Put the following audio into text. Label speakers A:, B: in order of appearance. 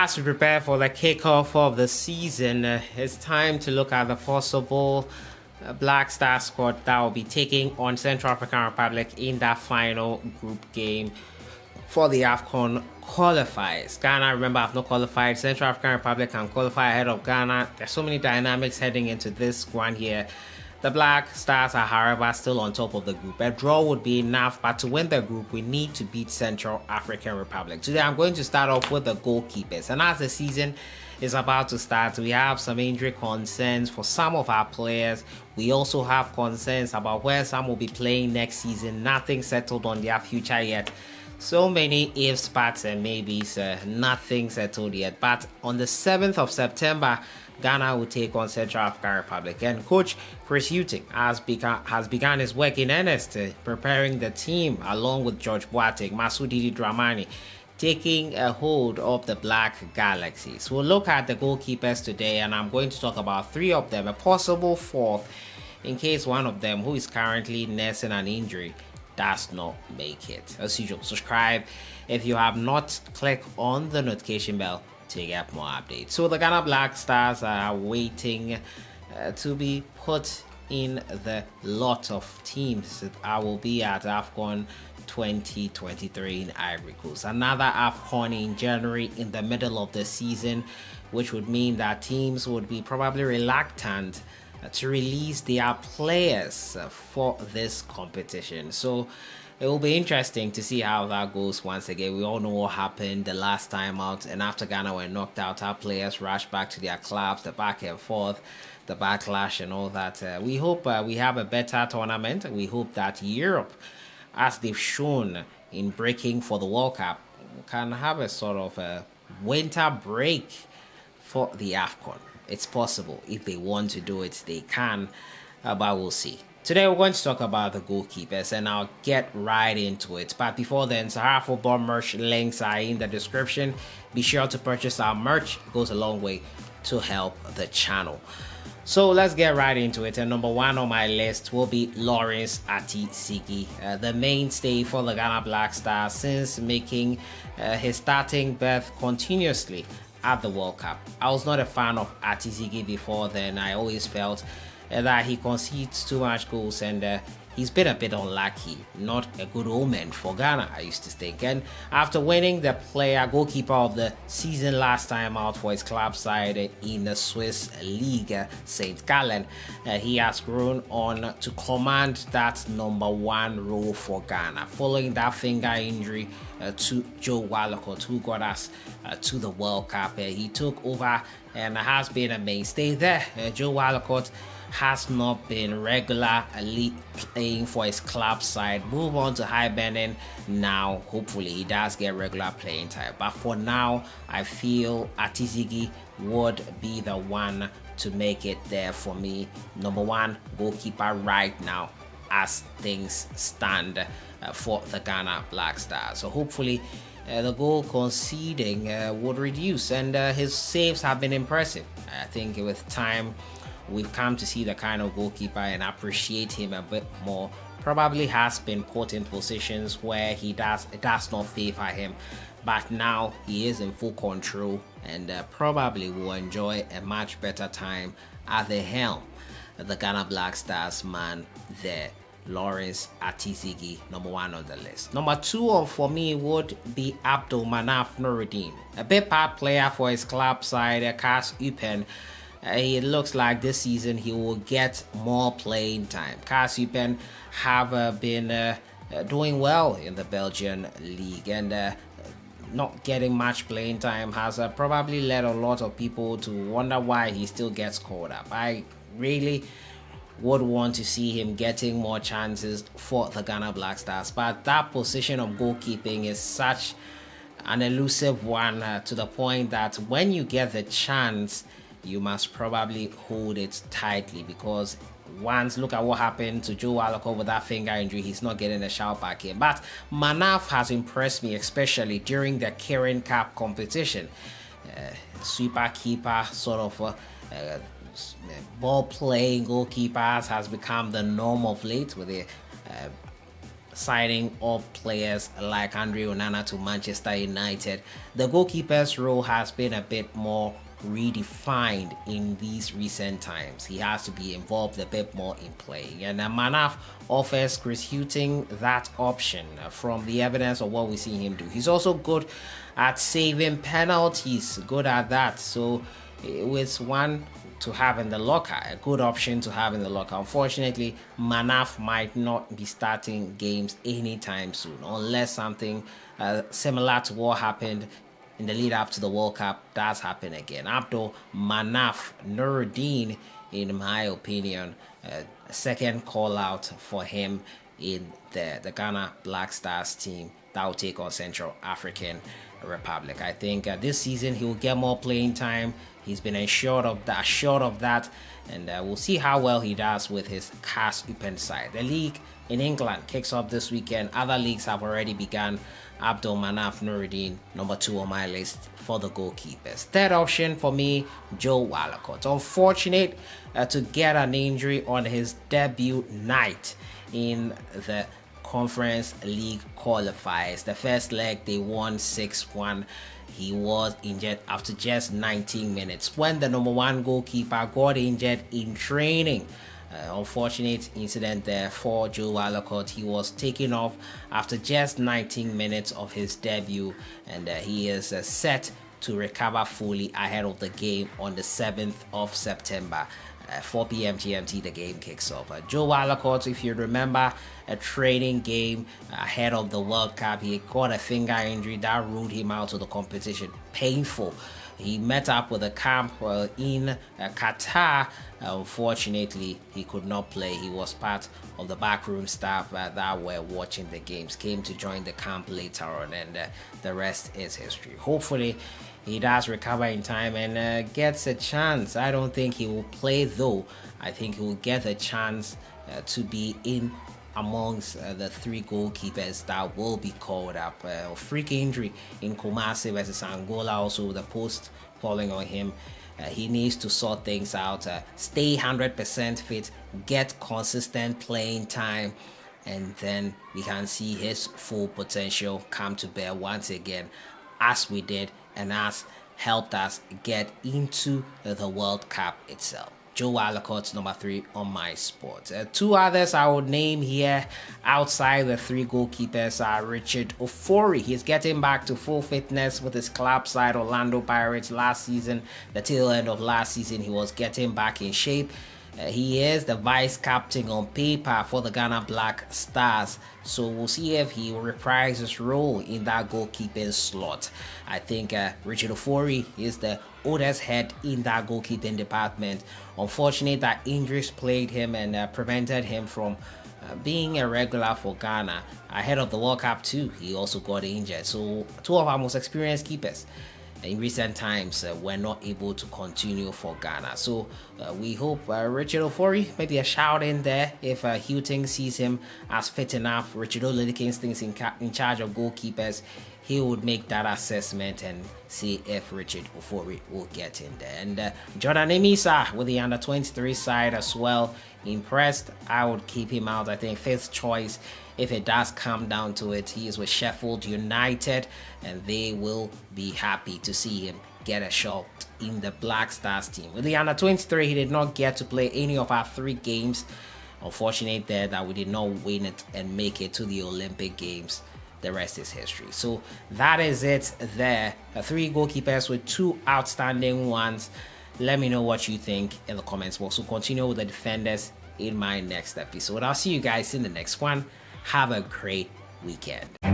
A: As we prepare for the kickoff of the season, it's time to look at the possible Black Star squad that will be taking on Central African Republic in that final group game for the AFCON qualifiers. Ghana, remember, have not qualified. Central African Republic can qualify ahead of Ghana. There's so many dynamics heading into this one here. The Black Stars are, however, still on top of the group. A draw would be enough, but to win the group, we need to beat Central African Republic. Today, I'm going to start off with the goalkeepers. And as the season is about to start, we have some injury concerns for some of our players. We also have concerns about where some will be playing next season. Nothing settled on their future yet. So many ifs, buts, and maybes. Nothing settled yet. But on the 7th of September, Ghana will take on Central African Republic, and Coach Chris Hughton has begun his work in earnest, preparing the team along with George Boateng, Masudi Dramani, taking a hold of the Black Galaxies. We'll look at the goalkeepers today, and I'm going to talk about three of them, a possible fourth in case one of them, who is currently nursing an injury, does not make it. As usual, subscribe if you have not. Click on the notification bell to get more updates. So the Ghana Black Stars are waiting to be put in the lot of teams that will be at AFCON 2023 in Ivory Coast. Another AFCON in January in the middle of the season, which would mean that teams would be probably reluctant to release their players for this competition. So it will be interesting to see how that goes once again. We all know what happened the last time out, and after Ghana were knocked out, our players rushed back to their clubs, the back and forth, the backlash and all that. We hope we have a better tournament. We hope that Europe, as they've shown in breaking for the World Cup, can have a sort of a winter break for the AFCON. It's possible. If they want to do it, they can, but we'll see. Today we're going to talk about the goalkeepers, and I'll get right into it. But before then, Sahara Football merch links are in the description. Be sure to purchase our merch. It goes a long way to help the channel. So let's get right into it. And number one on my list will be Lawrence Ati-Sigi, the mainstay for the Ghana Black Stars since making his starting berth continuously at the World Cup. I was not a fan of Ati-Sigi before then. I always felt that he concedes too much goals, and he's been a bit unlucky. Not a good omen for Ghana, I used to think. And after winning the goalkeeper of the season last time out for his club side in the Swiss League, St. Gallen, he has grown on to command that number one role for Ghana, following that finger injury to Joe Wollacott, who got us to the World Cup. He took over and has been a mainstay there. Joe Wollacott has not been regularly playing for his club side. Move on to Hibernian now. Hopefully he does get regular playing time, but for now I feel Ati-Sigi would be the one to make it there for me. Number one goalkeeper right now as things stand for the Ghana Black Stars. So hopefully the goal conceding would reduce, and his saves have been impressive. I think with time we've come to see the kind of goalkeeper and appreciate him a bit more. Probably has been put in positions where it does not favor him, but now he is in full control and probably will enjoy a much better time at the helm. The Ghana Black Stars man there, Lawrence Ati-Sigi, number one on the list. Number two for me would be Abdul Manaf Nuruddin, a big part player for his club side, Cas Upen. It looks like this season he will get more playing time. Cas Upen have been doing well in the Belgian league, and not getting much playing time has probably led a lot of people to wonder why he still gets called up. I really would want to see him getting more chances for the Ghana Black Stars, but that position of goalkeeping is such an elusive one to the point that when you get the chance, you must probably hold it tightly, because once, look at what happened to Joe Wollacott with that finger injury. He's not getting a shout back in. But Manaf has impressed me, especially during the Kirin Cup competition. Sweeper keeper, sort of ball playing goalkeepers has become the norm of late, with the signing of players like Andre Onana to Manchester United, the goalkeeper's role has been a bit more redefined in these recent times. He has to be involved a bit more in play, and Manaf offers Chris Hughton that option from the evidence of what we see him do. He's also good at saving penalties, good at that. So it's one to have in the locker, a good option to have in the locker. Unfortunately, Manaf might not be starting games anytime soon unless something similar to what happened in the lead up to the World Cup does happen again. Abdul Manaf Nuruddin, in my opinion, a second call out for him in the Ghana Black Stars team that will take on Central African Republic. I think this season he will get more playing time. He's been assured of that, and we'll see how well he does with his CAS Open side. The league in England kicks off this weekend. Other leagues have already begun. Abdul Manaf Nuruddin, number 2 on my list for the goalkeepers. Third option for me, Joe Wollacott. Unfortunate to get an injury on his debut night in the Conference League qualifiers. The first leg they won 6-1. He was injured after just 19 minutes when the number 1 goalkeeper got injured in training. Unfortunate incident there for Joe Wollacott. He was taken off after just 19 minutes of his debut, and he is set to recover fully ahead of the game on the 7th of September. 4 p.m. GMT, the game kicks off. Joe Wollacott, if you remember, a training game ahead of the World Cup, he got a finger injury that ruled him out of the competition. Painful. He met up with a camp in Qatar. Unfortunately, he could not play. He was part of the backroom staff that were watching the games, came to join the camp later on, and the rest is history. Hopefully, he does recover in time and gets a chance. I don't think he will play, though. I think he will get a chance to be in amongst the 3 goalkeepers that will be called up. Freak injury in Kumasi versus Angola, also the post falling on him. He needs to sort things out, stay 100% fit, get consistent playing time, and then we can see his full potential come to bear once again, as we did and as helped us get into the World Cup itself. Joe Wollacott, number 3 on my spot. 2 others I would name here outside the 3 goalkeepers are Richard Ofori. He's getting back to full fitness with his club side Orlando Pirates last season. The tail end of last season, he was getting back in shape. He is the vice captain on paper for the Ghana Black Stars, so we'll see if he will reprise his role in that goalkeeping slot. I think Richard Ofori is the oldest head in that goalkeeping department. Unfortunate that injuries plagued him and prevented him from being a regular for Ghana. Ahead of the World Cup too, he also got injured. So 2 of our most experienced keepers in recent times were not able to continue for Ghana. So we hope Richard Ofori, maybe a shout in there if Hughton sees him as fit enough. Richard Oladikin's things in charge of goalkeepers. He would make that assessment and see if Richard Ofori will get in there. And Jordan Emisa with the under-23 side as well. Impressed. I would keep him out. I think 5th choice if it does come down to it. He is with Sheffield United, and they will be happy to see him get a shot in the Black Stars team. With the under-23, he did not get to play any of our 3 games. Unfortunate there that we did not win it and make it to the Olympic Games. The rest is history. So that is it there. 3 goalkeepers with 2 outstanding ones. Let me know what you think in the comments box. We'll continue with the defenders in my next episode. I'll see you guys in the next one. Have a great weekend.